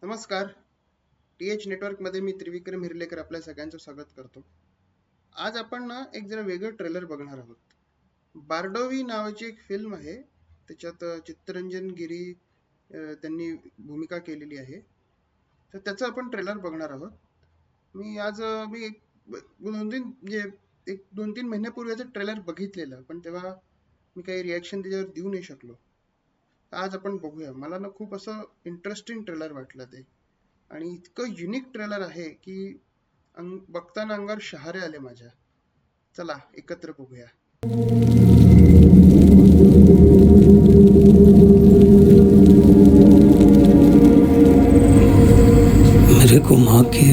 नमस्कार. TH नेटवर्कमध्ये मी त्रिविक्रम हिरलेकर आपल्या सगळ्यांचं स्वागत करतो. आज आपण ना एक जरा वेगळं ट्रेलर बघणार आहोत. बारडोवी नावाची एक फिल्म आहे. त्याच्यात चित्तरंजन गिरी त्यांनी भूमिका केलेली आहे. तर त्याचं आपण ट्रेलर बघणार आहोत. मी आज मी एक 2-3 म्हणजे एक 2-3 महिन्यापूर्वीचं ट्रेलर बघितलेलं, पण तेव्हा मी काही रिॲक्शन त्याच्यावर देऊ नाही शकलो. आज आपण बघूया. मला ना खूप असं इंटरेस्टिंग ट्रेलर वाटलं ते. आणि इतकं युनिक ट्रेलर आहे की बघताना अंगावर शहारे आले माझ्या. चला एकत्र बघूया. मेरे को माँ के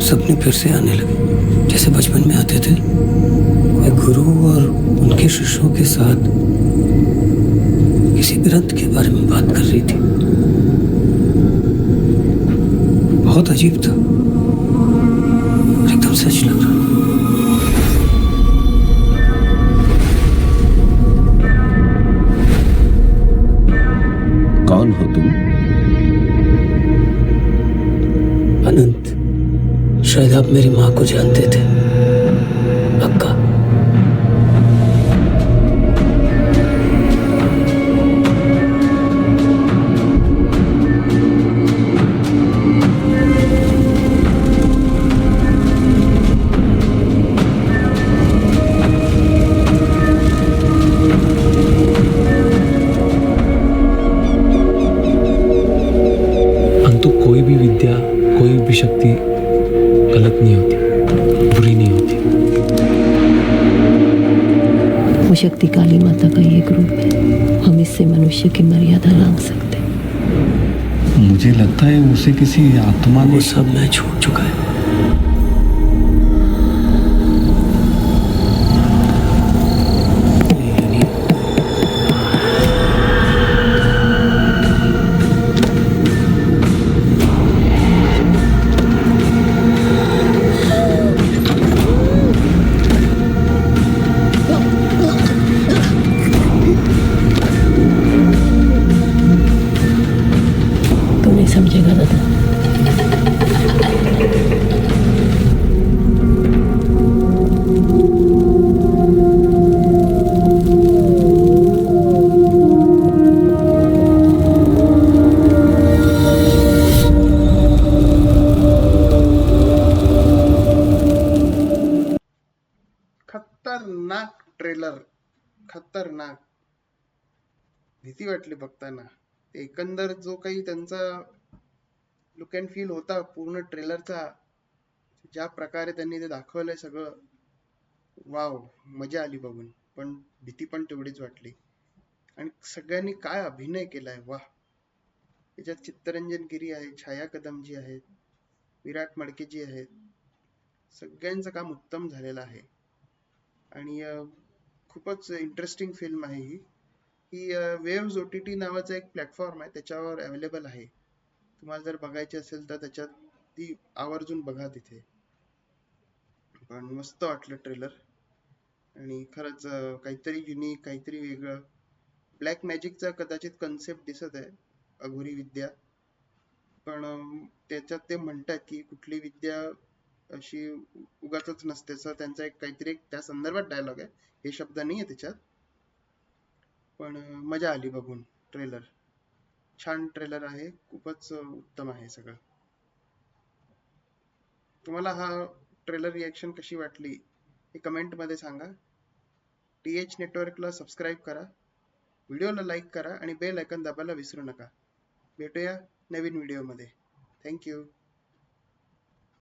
सपने फिर से आने लगे, जैसे बचपन में आते थे। कोई गुरु और उनके शिष्यों के साथ किसी ग्रंथ के बारे में बात कर रही थी। बहुत अजीब था, एकदम सच लग रहा। कौन हो तुम? अनंत, शायद आप मेरी माँ को जानते थे। अक्का। अंतु कोई भी विद्या, कोई भी शक्ति गलत नहीं होती, बुरी नहीं होती। वो शक्ति काली माता का ही एक रूप है। हम इससे मनुष्य की मर्यादा लांघ सकते हैं। मुझे लगता है उसे किसी आत्मा ने वो सब मैं छूट चुका है। तू नहीं समझेगा दादा। खतरनाक ट्रेलर, खतरनाक. भीती वाटली बघताना. ते एकंदर जो काही त्यांचा लुक अँड फील होता पूर्ण ट्रेलरचा, ज्या प्रकारे त्यांनी ते दाखवलंय सगळं, वाव, मजा आली बघून. पण भीती पण तेवढीच वाटली. आणि सगळ्यांनी काय अभिनय केलाय, वाह. त्याच्यात चित्तरंजन गिरी आहे, छाया कदमजी आहेत, विराट मडकेजी आहेत. सगळ्यांचं काम उत्तम झालेलं आहे. आणि खूपच इंटरेस्टिंग फिल्म आहे ही. ही वेव्स OTT नावाचा एक प्लॅटफॉर्म आहे, त्याच्यावर अवेलेबल आहे. तुम्हाला जर बघायची असेल तर त्याच्यात ती आवर्जून बघा तिथे. पण मस्त वाटलं ट्रेलर. आणि खरंच काहीतरी युनिक, काहीतरी वेगळं. ब्लॅक मॅजिकचा कदाचित कन्सेप्ट दिसत आहे, अघोरी विद्या. पण त्याच्यात ते म्हणतात की कुठली विद्या अशी उगाचच नसते. त्यांचा एक काहीतरी त्या संदर्भात डायलॉग आहे, हे शब्द नाही आहे त्याच्यात. पण मजा आली बघून ट्रेलर. छान ट्रेलर आहे, खूपच उत्तम आहे सगळं. तुम्हाला हा ट्रेलर रिॲक्शन कशी वाटली हे कमेंट मध्ये सांगा. TH नेटवर्कला सबस्क्राईब करा, व्हिडिओला लाईक करा आणि बेल आयकॉन दाबायला विसरू नका. भेटूया नवीन व्हिडिओमध्ये. थँक्यू.